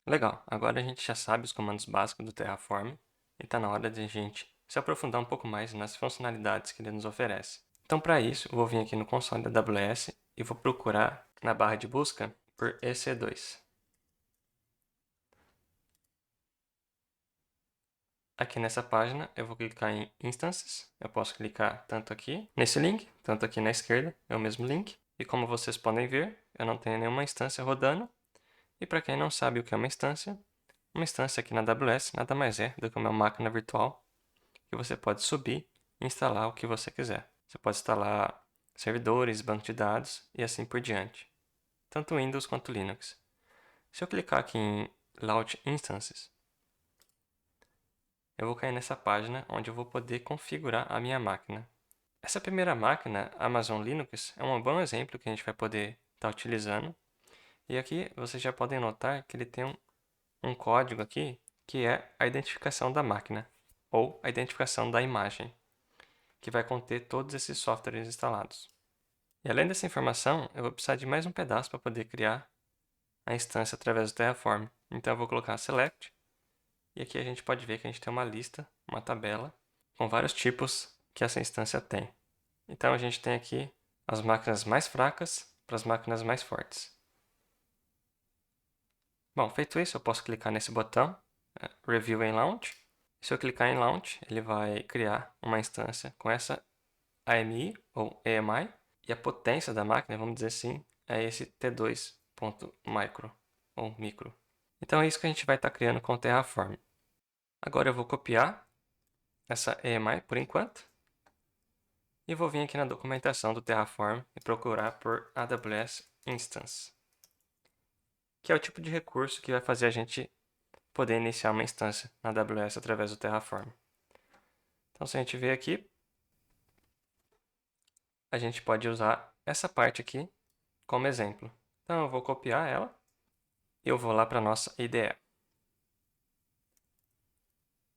Legal, agora a gente já sabe os comandos básicos do Terraform e está na hora de a gente se aprofundar um pouco mais nas funcionalidades que ele nos oferece. Então, para isso, eu vou vir aqui no console da AWS e vou procurar na barra de busca por EC2. Aqui nessa página eu vou clicar em Instances, eu posso clicar tanto aqui nesse link, tanto aqui na esquerda, é o mesmo link. E como vocês podem ver, eu não tenho nenhuma instância rodando. E para quem não sabe o que é uma instância aqui na AWS nada mais é do que uma máquina virtual que você pode subir e instalar o que você quiser. Você pode instalar servidores, banco de dados e assim por diante, tanto Windows quanto Linux. Se eu clicar aqui em Launch Instances, eu vou cair nessa página onde eu vou poder configurar a minha máquina. Essa primeira máquina, Amazon Linux, é um bom exemplo que a gente vai poder estar utilizando. E aqui vocês já podem notar que ele tem um código aqui que é a identificação da máquina ou a identificação da imagem, que vai conter todos esses softwares instalados. E além dessa informação, eu vou precisar de mais um pedaço para poder criar a instância através do Terraform. Então eu vou colocar Select, e aqui a gente pode ver que a gente tem uma lista, uma tabela, com vários tipos que essa instância tem. Então a gente tem aqui as máquinas mais fracas para as máquinas mais fortes. Bom, feito isso, eu posso clicar nesse botão, Review and Launch. Se eu clicar em Launch, ele vai criar uma instância com essa AMI ou EMI, e a potência da máquina, vamos dizer assim, é esse T2.micro ou micro. Então é isso que a gente vai estar criando com o Terraform. Agora eu vou copiar essa EMI por enquanto e vou vir aqui na documentação do Terraform e procurar por AWS Instance, que é o tipo de recurso que vai fazer a gente poder iniciar uma instância na AWS através do Terraform. Então, se a gente ver aqui, a gente pode usar essa parte aqui como exemplo. Então, eu vou copiar ela e eu vou lá para a nossa IDE.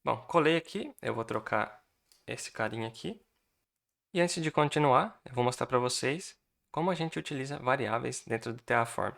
Bom, colei aqui, eu vou trocar esse carinha aqui. E antes de continuar, eu vou mostrar para vocês como a gente utiliza variáveis dentro do Terraform.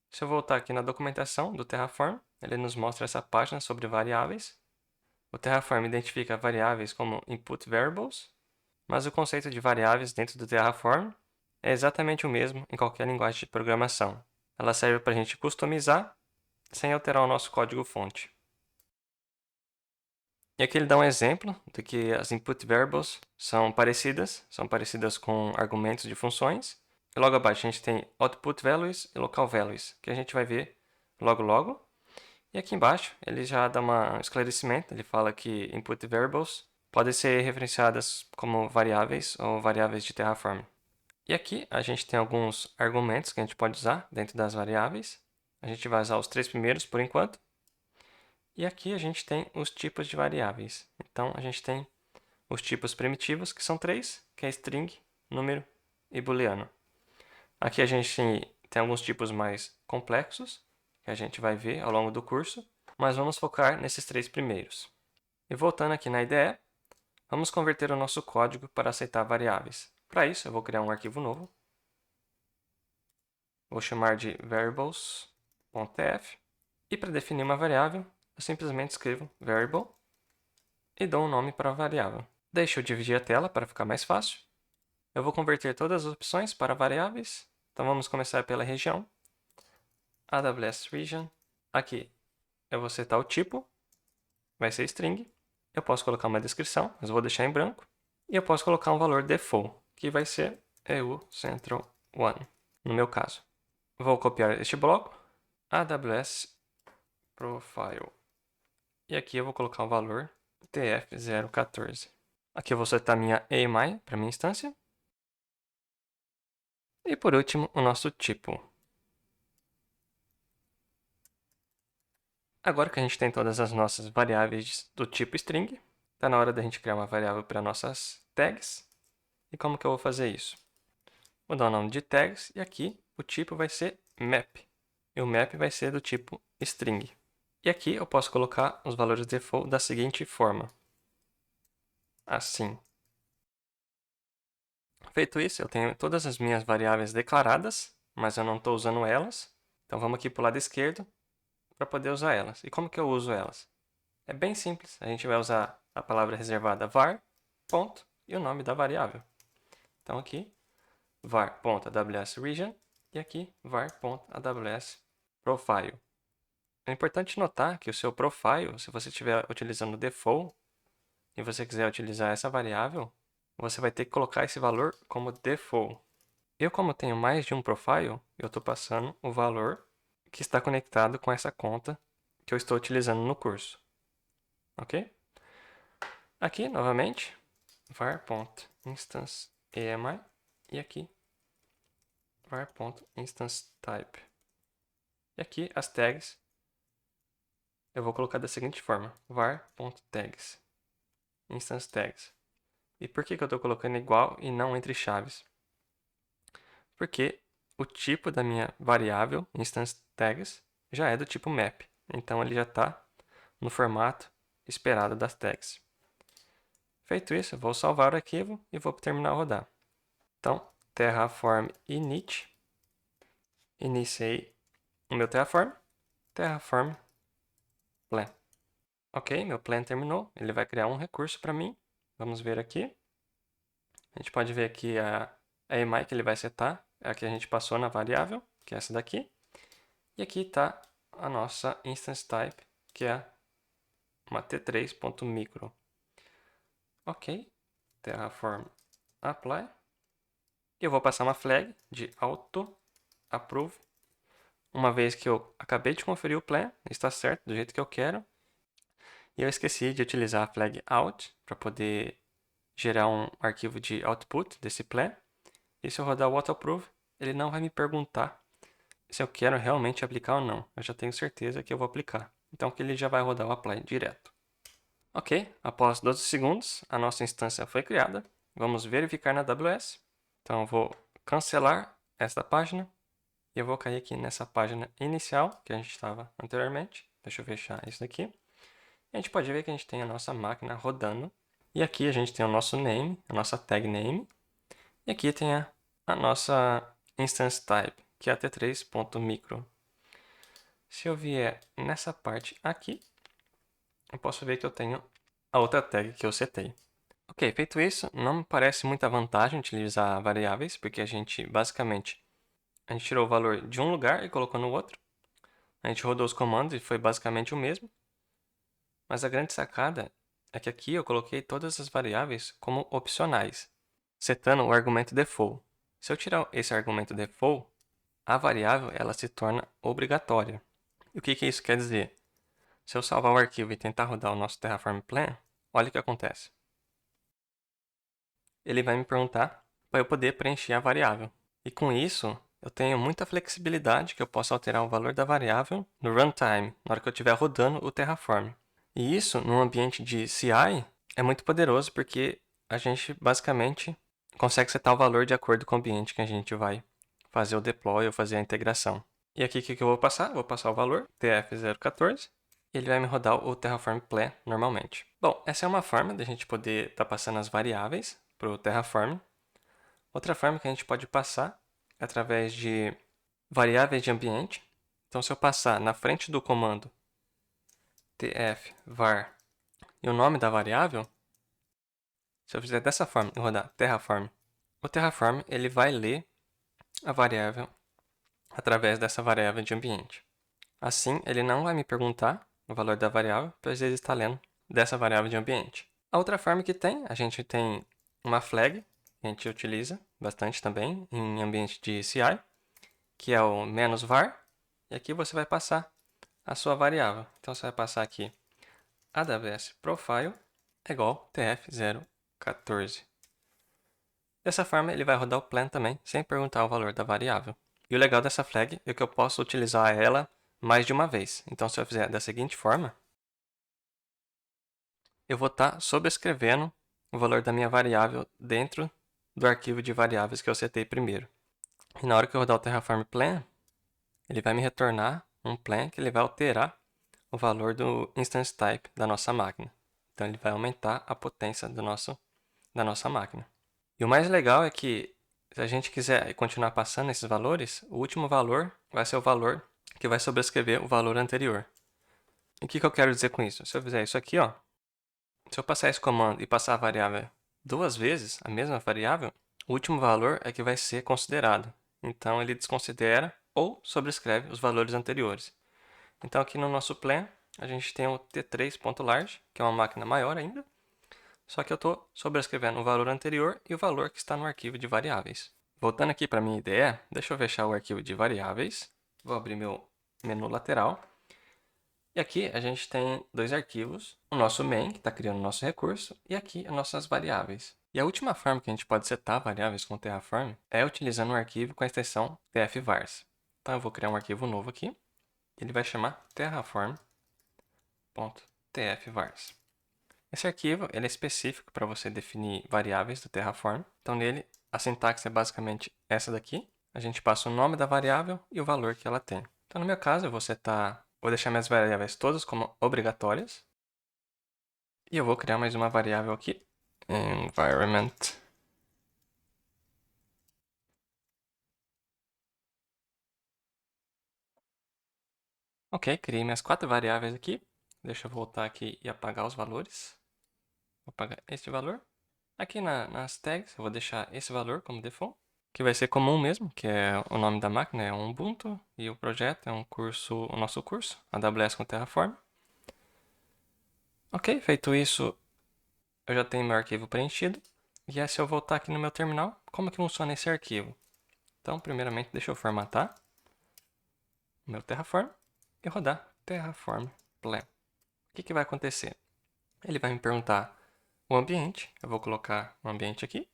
Se eu voltar aqui na documentação do Terraform, ele nos mostra essa página sobre variáveis. O Terraform identifica variáveis como input variables, mas o conceito de variáveis dentro do Terraform é exatamente o mesmo em qualquer linguagem de programação. Ela serve para a gente customizar sem alterar o nosso código-fonte. E aqui ele dá um exemplo de que as input variables são parecidas com argumentos de funções. E logo abaixo a gente tem output values e local values, que a gente vai ver logo. E aqui embaixo ele já dá um esclarecimento, ele fala que input variables podem ser referenciadas como variáveis ou variáveis de Terraform. E aqui a gente tem alguns argumentos que a gente pode usar dentro das variáveis. A gente vai usar os três primeiros por enquanto. E aqui a gente tem os tipos de variáveis. Então a gente tem os tipos primitivos, que são três, que é string, número e booleano. Aqui a gente tem alguns tipos mais complexos, que a gente vai ver ao longo do curso, mas vamos focar nesses três primeiros. E voltando aqui na IDE, vamos converter o nosso código para aceitar variáveis. Para isso, eu vou criar um arquivo novo. Vou chamar de variables.tf. E para definir uma variável, eu simplesmente escrevo variable e dou um nome para a variável. Deixa eu dividir a tela para ficar mais fácil. Eu vou converter todas as opções para variáveis. Então vamos começar pela região. AWS Region. Aqui eu vou setar o tipo, vai ser string. Eu posso colocar uma descrição, mas eu vou deixar em branco. E eu posso colocar um valor default, que vai ser EU Central 1, no meu caso. Vou copiar este bloco, AWS Profile. E aqui eu vou colocar o valor TF014. Aqui eu vou setar minha AMI para minha instância. E por último, o nosso tipo. Agora que a gente tem todas as nossas variáveis do tipo string, está na hora da gente criar uma variável para nossas tags. E como que eu vou fazer isso? Vou dar o nome de tags e aqui o tipo vai ser map. E o map vai ser do tipo string. E aqui eu posso colocar os valores default da seguinte forma. Assim. Feito isso, eu tenho todas as minhas variáveis declaradas, mas eu não estou usando elas. Então vamos aqui para o lado esquerdo, para poder usar elas. E como que eu uso elas? É bem simples. A gente vai usar a palavra reservada var, ponto, e o nome da variável. Então aqui, var.aws_region e aqui var.aws_profile. É importante notar que o seu profile, se você estiver utilizando default e você quiser utilizar essa variável, você vai ter que colocar esse valor como default. Eu, como tenho mais de um profile, eu estou passando o valor que está conectado com essa conta que eu estou utilizando no curso. Ok? Aqui, novamente, var.instance_emi e aqui var.instance_type. E aqui as tags eu vou colocar da seguinte forma: var.tags, instance tags. E por que eu estou colocando igual e não entre chaves? Porque o tipo da minha variável, instance tags, já é do tipo map. Então ele já está no formato esperado das tags. Feito isso, eu vou salvar o arquivo e vou terminar a rodar. Então, terraform init, iniciei o meu terraform, terraform plan. Ok, meu plan terminou, ele vai criar um recurso para mim. Vamos ver aqui. A gente pode ver aqui a EMI que ele vai setar, é a que a gente passou na variável, que é essa daqui. E aqui está a nossa instance type, que é uma t3.micro. Ok, terraform apply. Eu vou passar uma flag de auto approve, uma vez que eu acabei de conferir o plan, está certo do jeito que eu quero. E eu esqueci de utilizar a flag out para poder gerar um arquivo de output desse plan. E se eu rodar o auto approve, ele não vai me perguntar se eu quero realmente aplicar ou não. Eu já tenho certeza que eu vou aplicar. Então que ele já vai rodar o apply direto. Ok, após 12 segundos, a nossa instância foi criada. Vamos verificar na AWS. Então eu vou cancelar esta página e eu vou cair aqui nessa página inicial que a gente estava anteriormente. Deixa eu fechar isso daqui. E a gente pode ver que a gente tem a nossa máquina rodando. E aqui a gente tem o nosso name, a nossa tag name. E aqui tem a nossa instance type, que é a t3.micro. Se eu vier nessa parte aqui, eu posso ver que eu tenho a outra tag que eu setei. Ok, feito isso, não me parece muita vantagem utilizar variáveis, porque a gente basicamente tirou o valor de um lugar e colocou no outro. A gente rodou os comandos e foi basicamente o mesmo. Mas a grande sacada é que aqui eu coloquei todas as variáveis como opcionais, setando o argumento default. Se eu tirar esse argumento default, a variável ela se torna obrigatória. E o que isso quer dizer? Se eu salvar o arquivo e tentar rodar o nosso Terraform Plan, olha o que acontece. Ele vai me perguntar para eu poder preencher a variável. E com isso, eu tenho muita flexibilidade que eu posso alterar o valor da variável no runtime, na hora que eu estiver rodando o Terraform. E isso, num ambiente de CI, é muito poderoso porque a gente basicamente consegue setar o valor de acordo com o ambiente que a gente vai fazer o deploy ou fazer a integração. E aqui o que eu vou passar? Vou passar o valor TF014 e ele vai me rodar o Terraform Plan normalmente. Bom, essa é uma forma da gente poder estar passando as variáveis para o Terraform. Outra forma que a gente pode passar é através de variáveis de ambiente. Então, se eu passar na frente do comando tf_var e o nome da variável, se eu fizer dessa forma e rodar Terraform, o Terraform ele vai ler a variável através dessa variável de ambiente. Assim, ele não vai me perguntar o valor da variável, pois ele está lendo dessa variável de ambiente. A outra forma que tem, a gente tem uma flag, que a gente utiliza bastante também em ambiente de CI, que é o "-var", e aqui você vai passar a sua variável. Então, você vai passar aqui AWS Profile é igual TF014. Dessa forma, ele vai rodar o plan também, sem perguntar o valor da variável. E o legal dessa flag é que eu posso utilizar ela mais de uma vez. Então, se eu fizer da seguinte forma, eu vou estar sobrescrevendo o valor da minha variável dentro do arquivo de variáveis que eu setei primeiro. E na hora que eu rodar o Terraform Plan, ele vai me retornar um plan que ele vai alterar o valor do instance type da nossa máquina. Então, ele vai aumentar a potência da nossa máquina. E o mais legal é que, se a gente quiser continuar passando esses valores, o último valor vai ser o valor que vai sobrescrever o valor anterior. E o que eu quero dizer com isso? Se eu fizer isso aqui, ó, se eu passar esse comando e passar a variável duas vezes, a mesma variável, o último valor é que vai ser considerado. Então, ele desconsidera ou sobrescreve os valores anteriores. Então, aqui no nosso plan, a gente tem o T3.large, que é uma máquina maior ainda, só que eu estou sobrescrevendo o valor anterior e o valor que está no arquivo de variáveis. Voltando aqui para a minha IDE, deixa eu fechar o arquivo de variáveis. Vou abrir meu menu lateral. E aqui a gente tem dois arquivos, o nosso main, que está criando o nosso recurso, e aqui as nossas variáveis. E a última forma que a gente pode setar variáveis com Terraform é utilizando um arquivo com a extensão tfvars. Então eu vou criar um arquivo novo aqui, ele vai chamar terraform.tfvars. Esse arquivo ele é específico para você definir variáveis do Terraform. Então nele a sintaxe é basicamente essa daqui. A gente passa o nome da variável e o valor que ela tem. Então no meu caso eu vou deixar minhas variáveis todas como obrigatórias. E eu vou criar mais uma variável aqui, environment. Ok, criei minhas 4 variáveis aqui. Deixa eu voltar aqui e apagar os valores. Vou apagar este valor. Aqui nas tags eu vou deixar esse valor como default, que vai ser comum mesmo, que é o nome da máquina, é um Ubuntu, e o projeto é o nosso curso, AWS com Terraform. Ok, feito isso, eu já tenho meu arquivo preenchido. E é se eu voltar aqui no meu terminal, como que funciona esse arquivo? Então, primeiramente, deixa eu formatar o meu Terraform e rodar Terraform Plan. O que vai acontecer? Ele vai me perguntar o ambiente, eu vou colocar o ambiente aqui.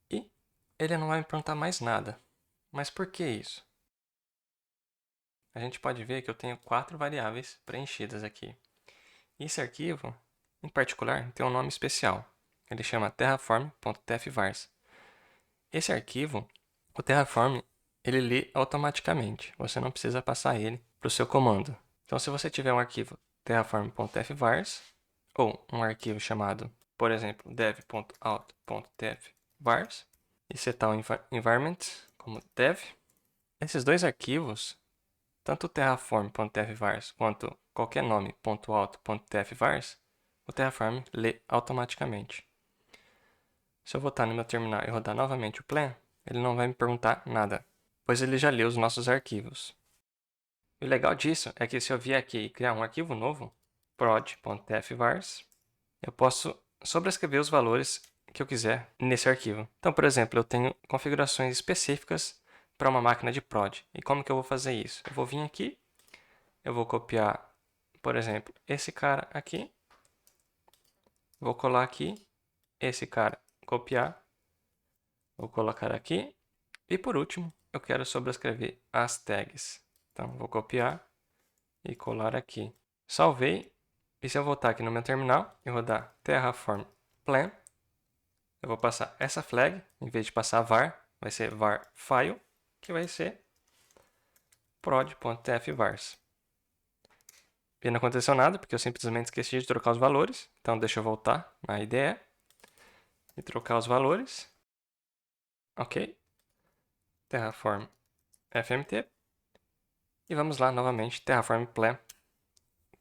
E ele não vai me perguntar mais nada. Mas por que isso? A gente pode ver que eu tenho 4 variáveis preenchidas aqui. E esse arquivo, em particular, tem um nome especial. Ele chama terraform.tfvars. Esse arquivo, o Terraform, ele lê automaticamente. Você não precisa passar ele para o seu comando. Então, se você tiver um arquivo terraform.tfvars ou um arquivo chamado, por exemplo, dev.out.tfvars e setar o environment como dev, esses dois arquivos, tanto o terraform.tfvars quanto qualquer nome .out.tfvars, o Terraform lê automaticamente. Se eu voltar no meu terminal e rodar novamente o plan, ele não vai me perguntar nada, pois ele já leu os nossos arquivos. E o legal disso é que se eu vier aqui e criar um arquivo novo, prod.tfvars, eu posso sobrescrever os valores que eu quiser nesse arquivo. Então, por exemplo, eu tenho configurações específicas para uma máquina de prod. E como que eu vou fazer isso? Eu vou vir aqui, eu vou copiar, por exemplo, esse cara aqui, vou colar aqui, esse cara, copiar, vou colocar aqui, e por último, eu quero sobrescrever as tags. Então, vou copiar e colar aqui. Salvei, e se eu voltar aqui no meu terminal e rodar terraform plan, eu vou passar essa flag, em vez de passar var, vai ser var file, que vai ser prod.tfvars. E não aconteceu nada, porque eu simplesmente esqueci de trocar os valores. Então, deixa eu voltar na IDE e trocar os valores. Ok. Terraform fmt. E vamos lá novamente, terraform plan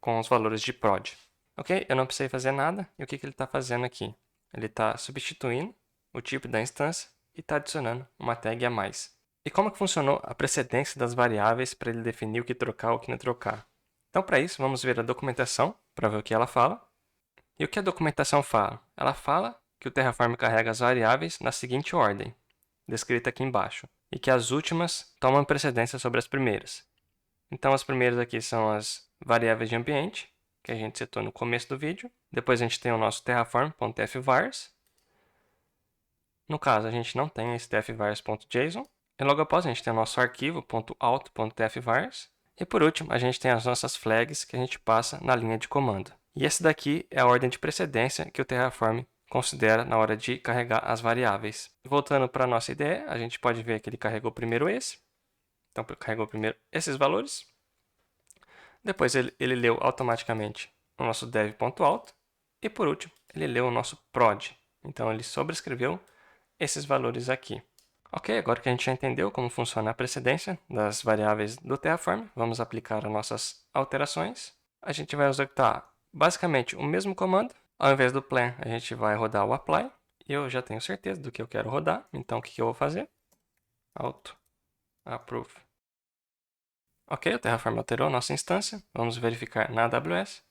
com os valores de prod. Ok, eu não precisei fazer nada. E o que ele está fazendo aqui? Ele está substituindo o tipo da instância e está adicionando uma tag a mais. E como que funcionou a precedência das variáveis para ele definir o que trocar ou o que não trocar? Então, para isso, vamos ver a documentação para ver o que ela fala. E o que a documentação fala? Ela fala que o Terraform carrega as variáveis na seguinte ordem, descrita aqui embaixo, e que as últimas tomam precedência sobre as primeiras. Então, as primeiras aqui são as variáveis de ambiente, que a gente setou no começo do vídeo. Depois a gente tem o nosso terraform.tfvars. No caso, a gente não tem esse tfvars.json. E logo após, a gente tem o nosso arquivo .out.tfvars. E por último, a gente tem as nossas flags que a gente passa na linha de comando. E esse daqui é a ordem de precedência que o Terraform considera na hora de carregar as variáveis. Voltando para a nossa IDE, a gente pode ver que ele carregou primeiro esse. Então, carregou primeiro esses valores. Depois, ele leu automaticamente o nosso dev.out. E por último, ele leu o nosso prod. Então, ele sobrescreveu esses valores aqui. Ok, agora que a gente já entendeu como funciona a precedência das variáveis do Terraform, vamos aplicar as nossas alterações. A gente vai executar basicamente o mesmo comando. Ao invés do plan, a gente vai rodar o apply. Eu já tenho certeza do que eu quero rodar, então o que eu vou fazer? Auto approve. Ok, o Terraform alterou a nossa instância. Vamos verificar na AWS.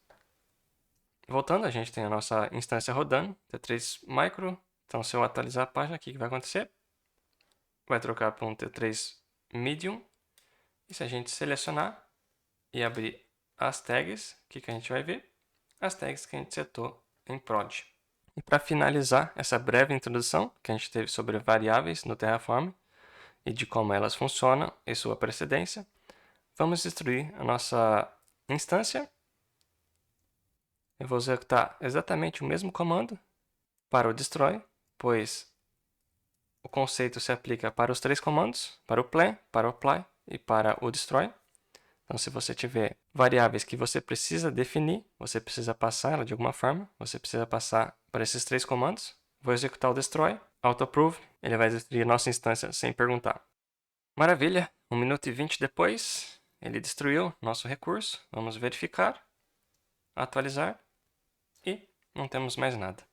Voltando, a gente tem a nossa instância rodando, T3 Micro. Então, se eu atualizar a página, o que vai acontecer? Vai trocar para um T3 Medium. E se a gente selecionar e abrir as tags, o que a gente vai ver? As tags que a gente setou em prod. E para finalizar essa breve introdução que a gente teve sobre variáveis no Terraform e de como elas funcionam e sua precedência, vamos destruir a nossa instância. Eu vou executar exatamente o mesmo comando para o destroy, pois o conceito se aplica para os três comandos, para o plan, para o apply e para o destroy. Então, se você tiver variáveis que você precisa definir, você precisa passar ela de alguma forma, você precisa passar para esses três comandos. Vou executar o destroy, auto-approve, ele vai destruir a nossa instância sem perguntar. Maravilha, 1 minuto e 20 depois, ele destruiu nosso recurso. Vamos verificar, atualizar e não temos mais nada.